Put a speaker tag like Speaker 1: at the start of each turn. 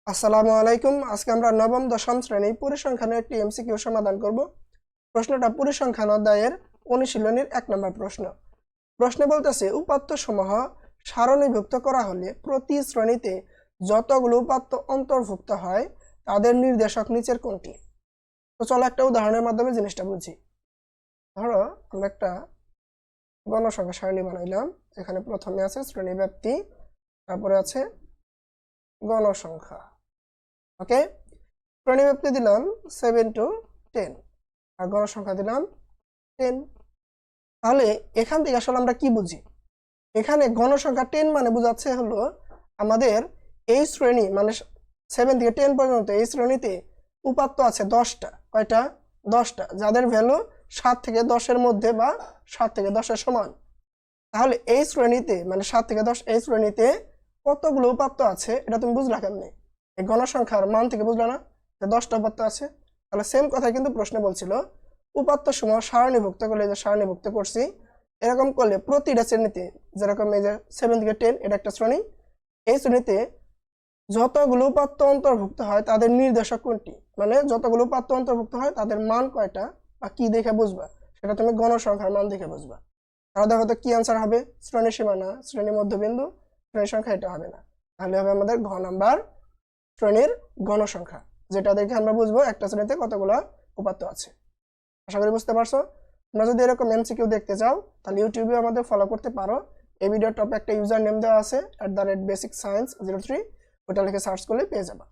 Speaker 1: আসসালামু আলাইকুম। আজকে আমরা নবম দশম শ্রেণী পরিসংখ্যানের একটি এমসিকিউ সমাধান করব। প্রশ্নটা পরিসংখ্যান অধ্যায়ের অনুশীলনীর 1 নম্বর প্রশ্ন। প্রশ্নে বলতেছে উপাত্ত সমূহ সারণীভুক্ত করা হলে প্রতি শ্রেণীতে যতগুলো উপাত্ত অন্তর্ভুক্ত হয় তাদের নির্দেশক নিচের কোনটি? তো চলো একটা উদাহরণের মাধ্যমে জিনিসটা বুঝি। ধরো আমরা একটা গণসংখ্যা সারণী বানাইলাম। এখানে প্রথমে আছে শ্রেণী ব্যাপ্তি, তারপরে আছে গণসংখ্যা। ওকে, শ্রেণীব্যাপ্তি দিলাম 7 to 10 আর গণসংখ্যা দিলাম 10। তাহলে এখান থেকে আসলে আমরা কি বুঝি? এখানে গণসংখ্যা 10 মানে বোঝাচ্ছে হলো আমাদের এই শ্রেণী মানে 7 থেকে 10 পর্যন্ত এই শ্রেণীতে উপাত্ত আছে 10টা। কয়টা? 10টা, যাদের ভ্যালু 7 থেকে 10-এর মধ্যে বা 7 থেকে 10-এর সমান। তাহলে এই শ্রেণীতে মানে 7 থেকে 10 এই শ্রেণীতে কতগুলো উপাত্ত আছে এটা তুমি বুঝলা কেমনে? এই গণসংখ্যার মান থেকে বুঝলা না যে 10টা উপাত্ত আছে? তাহলে সেম কথা কিন্তু প্রশ্নে বলছিল উপাত্ত সমূহ সারণীভুক্ত করলে, যে সারণীভুক্ত করছি এরকম করলে প্রতিটা শ্রেণীতে, যেরকম এই যে 7 থেকে 10 এটা একটা শ্রেণী, এই শ্রেণীতে যতগুলো উপাত্ত অন্তর্ভুক্ত হয় তাদের নির্দেশক কোনটি, মানে যতগুলো উপাত্ত অন্তর্ভুক্ত হয় তাদের মান কয়টা বা কি দেখে বুঝবা সেটা তুমি গণসংখ্যার মান দেখে বুঝবা। তাহলে দেখো তো কি আনসার হবে? শ্রেণী সীমানা, শ্রেণী মধ্যবিন্দু, শ্রেণী সংখ্যা, এটা হবে না। তাহলে হবে আমাদের ঘ নাম্বার শ্রেণীর গণসংখ্যা, যেটা দেখে আমরা বুঝবো একটা শ্রেণীতে কতগুলো উপাত্ত আছে। আশা করি বুঝতে পারছো। তোমরা যদি এরকম এমসিকিউ দেখতে চাও তাহলে ইউটিউবে আমাদের ফলো করতে পারো। এই ভিডিওর টপে একটা ইউজার নেম দেওয়া আছে @basicscience03, ওটা লিখে সার্চ করলে পেয়ে যাবা।